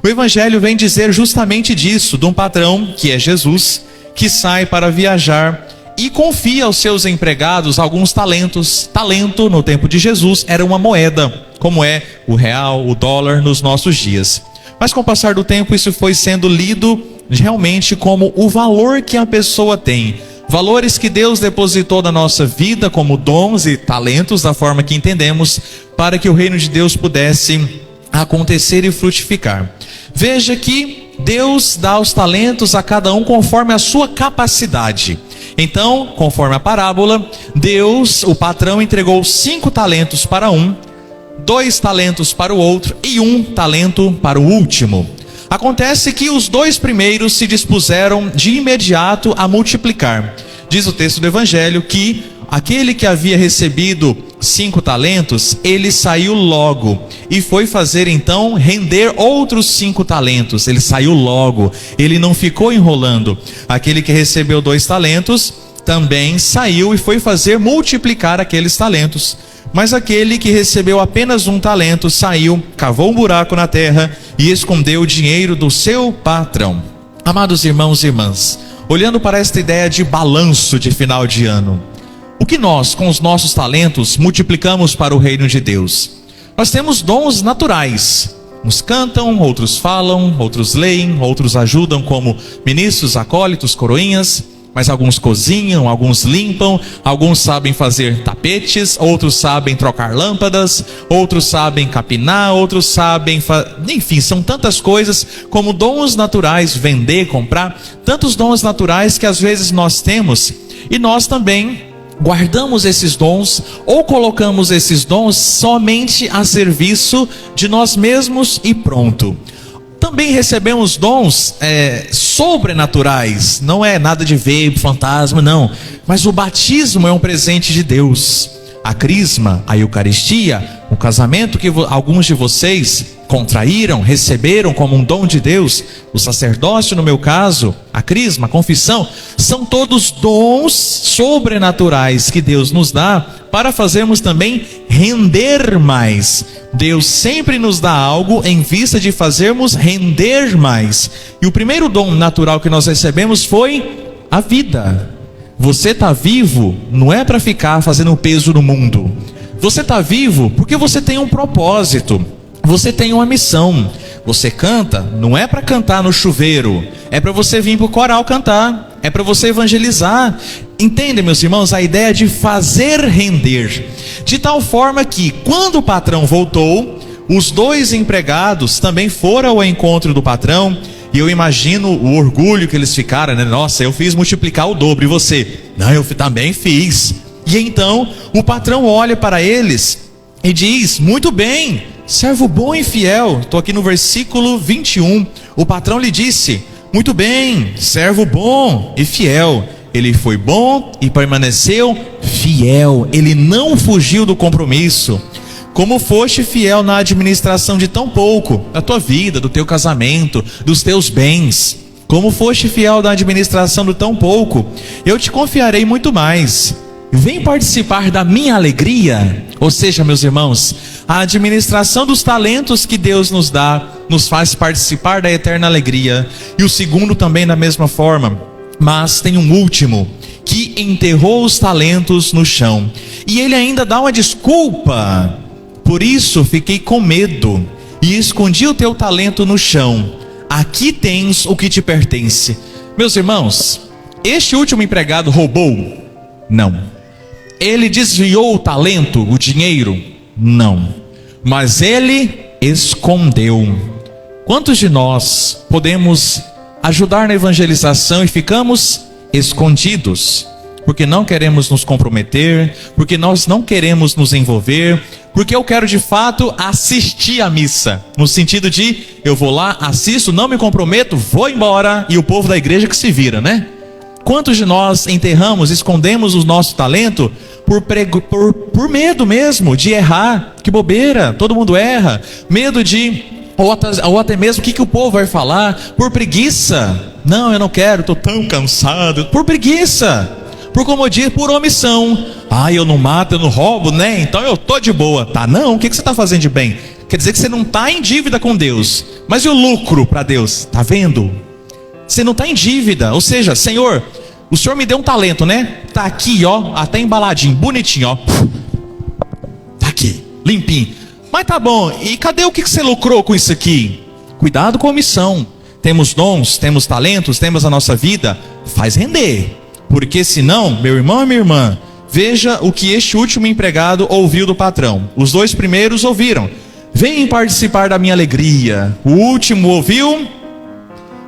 O Evangelho vem dizer justamente disso, de um patrão, que é Jesus, que sai para viajar e confia aos seus empregados alguns talentos. Talento, no tempo de Jesus, era uma moeda, como é o real, o dólar nos nossos dias. Mas com o passar do tempo, isso foi sendo lido realmente como o valor que a pessoa tem. Valores que Deus depositou na nossa vida como dons e talentos, da forma que entendemos, para que o reino de Deus pudesse acontecer e frutificar. Veja que Deus dá os talentos a cada um conforme a sua capacidade. Então, conforme a parábola, Deus, o patrão, entregou 5 talentos para um, 2 talentos para o outro e 1 talento para o último. Acontece que os 2 primeiros se dispuseram de imediato a multiplicar. Diz o texto do Evangelho que aquele que havia recebido 5 talentos, ele saiu logo e foi fazer então render outros 5 talentos. Ele saiu logo, ele não ficou enrolando. Aquele que recebeu 2 talentos também saiu e foi fazer multiplicar aqueles talentos. Mas aquele que recebeu apenas 1 talento saiu, cavou um buraco na terra e escondeu o dinheiro do seu patrão. Amados irmãos e irmãs, olhando para esta ideia de balanço de final de ano, o que nós, com os nossos talentos, multiplicamos para o reino de Deus? Nós temos dons naturais. Uns cantam, outros falam, outros leem, outros ajudam como ministros, acólitos, coroinhas. Mas alguns cozinham, alguns limpam, alguns sabem fazer tapetes, outros sabem trocar lâmpadas, outros sabem capinar, outros sabem... Enfim, são tantas coisas como dons naturais, vender, comprar. Tantos dons naturais que às vezes nós temos e nós também guardamos esses dons ou colocamos esses dons somente a serviço de nós mesmos e pronto. Também recebemos dons sobrenaturais, não é nada de ver, fantasma, não. Mas o batismo é um presente de Deus. A crisma, a eucaristia, o casamento que alguns de vocês contraíram, receberam como um dom de Deus, o sacerdócio no meu caso, a crisma, a confissão, são todos dons sobrenaturais que Deus nos dá para fazermos também render mais. Deus sempre nos dá algo em vista de fazermos render mais. E o primeiro dom natural que nós recebemos foi a vida. Você está vivo não é para ficar fazendo peso no mundo. Você está vivo porque você tem um propósito. Você tem uma missão. Você canta, não é para cantar no chuveiro, é para você vir para o coral cantar, é para você evangelizar. Entendem, meus irmãos, a ideia de fazer render, de tal forma que quando o patrão voltou, os 2 empregados também foram ao encontro do patrão. E eu imagino o orgulho que eles ficaram, né? Nossa, eu fiz multiplicar o dobro, e você? Não, eu também fiz. E então o patrão olha para eles e diz: muito bem, servo bom e fiel. Estou aqui no versículo 21. O patrão lhe disse: muito bem, servo bom e fiel. Ele foi bom e permaneceu fiel. Ele não fugiu do compromisso. Como foste fiel na administração de tão pouco, da tua vida, do teu casamento, dos teus bens. Como foste fiel na administração do tão pouco, eu te confiarei muito mais. Vem participar da minha alegria. Ou seja, meus irmãos, a administração dos talentos que Deus nos dá nos faz participar da eterna alegria. E o segundo também da mesma forma. Mas tem um último que enterrou os talentos no chão. E ele ainda dá uma desculpa. Por isso fiquei com medo e escondi o teu talento no chão. Aqui tens o que te pertence. Meus irmãos, este último empregado roubou? Não. Ele desviou o talento, o dinheiro? Não. Mas ele escondeu. Quantos de nós podemos ajudar na evangelização e ficamos escondidos? Porque não queremos nos comprometer, porque nós não queremos nos envolver, porque eu quero de fato assistir a missa, no sentido de eu vou lá, assisto, não me comprometo, vou embora e o povo da igreja que se vira, né? Quantos de nós enterramos, escondemos o nosso talento por medo mesmo de errar? Que bobeira, todo mundo erra. Medo de, ou até mesmo o que o povo vai falar, por preguiça. Não, eu não quero, estou tão cansado. Por preguiça, por comodismo, por omissão. Eu não mato, eu não roubo, né? Então eu tô de boa. Tá, não, o que você está fazendo de bem? quer dizer que você não está em dívida com Deus. Mas e o lucro para Deus? Está vendo? Você não está em dívida. Ou seja, Senhor, o Senhor me deu um talento, né? Está aqui, ó, até embaladinho, bonitinho, ó. Está aqui, limpinho. Mas tá bom, e cadê o que você lucrou com isso aqui? Cuidado com a missão. Temos dons, temos talentos, temos a nossa vida. Faz render. Porque senão, meu irmão e minha irmã, veja o que este último empregado ouviu do patrão. Os 2 primeiros ouviram: venham participar da minha alegria. O último ouviu: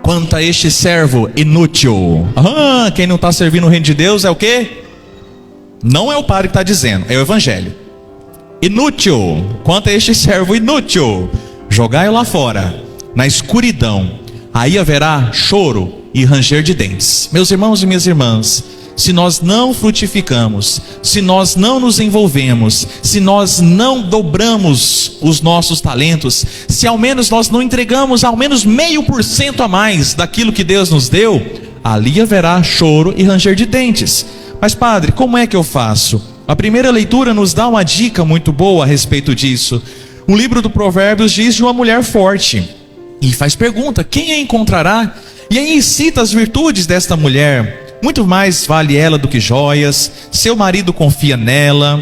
quanto a este servo inútil. Quem não está servindo o reino de Deus é o quê? Não é o padre que está dizendo, é o evangelho. Inútil. Quanto a este servo inútil, jogai-o lá fora, na escuridão. Aí haverá choro e ranger de dentes. Meus irmãos e minhas irmãs, se nós não frutificamos, se nós não nos envolvemos, se nós não dobramos os nossos talentos, se ao menos nós não entregamos ao menos 0,5% a mais daquilo que Deus nos deu, ali haverá choro e ranger de dentes. Mas padre, como é que eu faço? A primeira leitura nos dá uma dica muito boa a respeito disso. O livro do Provérbios diz de uma mulher forte e faz pergunta: quem a encontrará? E aí cita as virtudes desta mulher. Muito mais vale ela do que joias. Seu marido confia nela.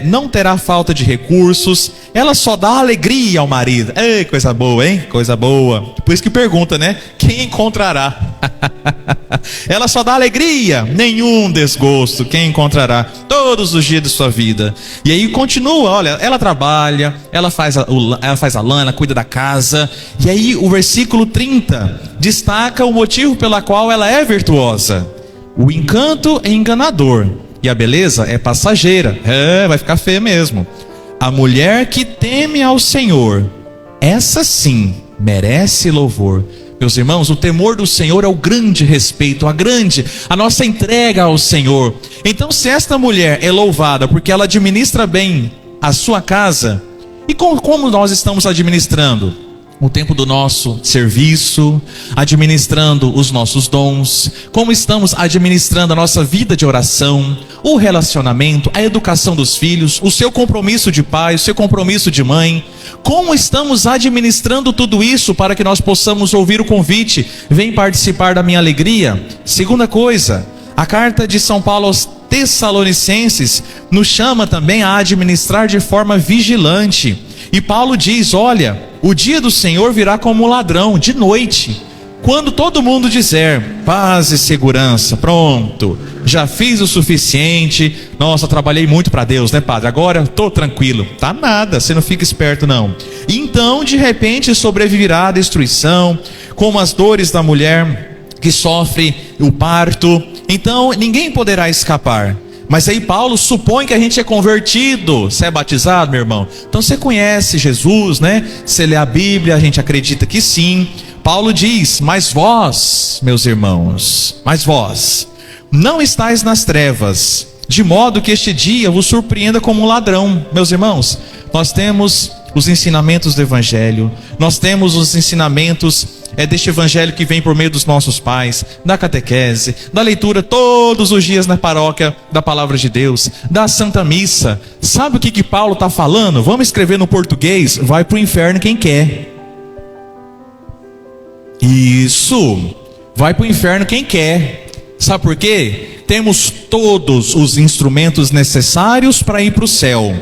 Não terá falta de recursos. Ela só dá alegria ao marido. Ei, coisa boa, hein? Coisa boa. Por isso que pergunta, né? Quem encontrará? Ela só dá alegria, nenhum desgosto. Quem encontrará? Todos os dias de sua vida. E aí continua, olha, ela trabalha, ela faz a lã, ela cuida da casa. E aí o versículo 30 destaca o motivo pela qual ela é virtuosa. O encanto é enganador e a beleza é passageira. Vai ficar feia mesmo. A mulher que teme ao Senhor, essa sim merece louvor. Meus irmãos, o temor do Senhor é o grande respeito, a nossa entrega ao Senhor. Então, se esta mulher é louvada porque ela administra bem a sua casa, e como nós estamos administrando? O tempo do nosso serviço, administrando os nossos dons, como estamos administrando a nossa vida de oração, o relacionamento, a educação dos filhos, o seu compromisso de pai, o seu compromisso de mãe. Como estamos administrando tudo isso para que nós possamos ouvir o convite: vem participar da minha alegria? Segunda coisa, a carta de São Paulo aos Tessalonicenses nos chama também a administrar de forma vigilante. E Paulo diz: olha, o dia do Senhor virá como ladrão, de noite, quando todo mundo dizer paz e segurança, pronto, já fiz o suficiente, nossa, trabalhei muito para Deus, né, padre? Agora estou tranquilo. Tá nada, você não fica esperto não. Então, de repente, sobreviverá a destruição, como as dores da mulher que sofre o parto. Então, ninguém poderá escapar. Mas aí Paulo supõe que a gente é convertido. Você é batizado, meu irmão? Então você conhece Jesus, né? Você lê a Bíblia, a gente acredita que sim. Paulo diz: mas vós, meus irmãos, mas vós não estáis nas trevas, de modo que este dia vos surpreenda como um ladrão. Meus irmãos, nós temos os ensinamentos do Evangelho, nós temos os ensinamentos deste Evangelho que vem por meio dos nossos pais, da catequese, da leitura todos os dias na paróquia da Palavra de Deus, da Santa Missa. Sabe o que Paulo está falando? Vamos escrever no português: vai para o inferno quem quer. Isso, vai para o inferno quem quer. Sabe por quê? Temos todos os instrumentos necessários para ir para o céu.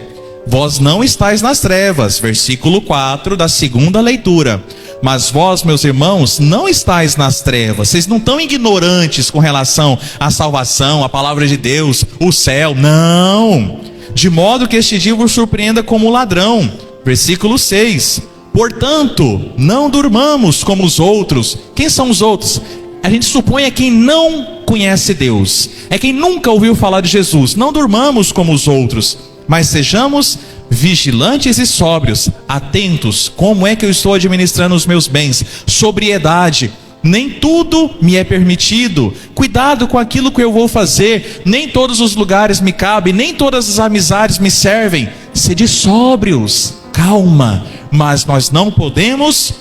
Vós não estáis nas trevas, versículo 4 da segunda leitura. Mas vós, meus irmãos, não estáis nas trevas. Vocês não estão ignorantes com relação à salvação, à palavra de Deus, o céu. Não. De modo que este dia vos surpreenda como ladrão. Versículo 6. Portanto, não durmamos como os outros. Quem são os outros? A gente supõe é quem não conhece Deus, é quem nunca ouviu falar de Jesus. Não durmamos como os outros, mas sejamos vigilantes e sóbrios, atentos. Como é que eu estou administrando os meus bens? Sobriedade. Nem tudo me é permitido. Cuidado com aquilo que eu vou fazer. Nem todos os lugares me cabem, nem todas as amizades me servem. Sede sóbrios. Calma. Mas nós não podemos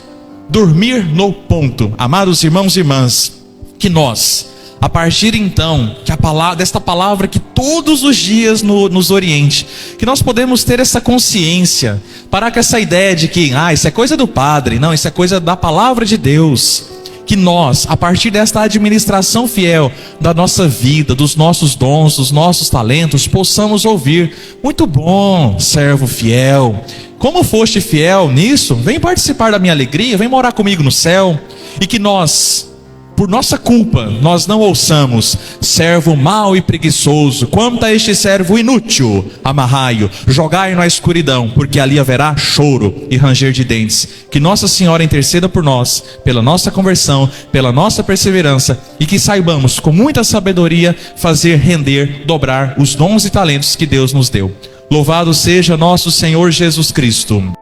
dormir no ponto. Amados irmãos e irmãs, que nós, A partir então, desta palavra que todos os dias nos oriente, que nós podemos ter essa consciência, parar com essa ideia de que, isso é coisa do padre, não, isso é coisa da palavra de Deus. Que nós, a partir desta administração fiel da nossa vida, dos nossos dons, dos nossos talentos, possamos ouvir: muito bom, servo fiel, como foste fiel nisso, vem participar da minha alegria, vem morar comigo no céu. E que nós, por nossa culpa, nós não ouçamos: servo mau e preguiçoso, quanto a este servo inútil, amarrai-o, jogai-o na escuridão, porque ali haverá choro e ranger de dentes. Que Nossa Senhora interceda por nós, pela nossa conversão, pela nossa perseverança, e que saibamos com muita sabedoria fazer render, dobrar os dons e talentos que Deus nos deu. Louvado seja nosso Senhor Jesus Cristo.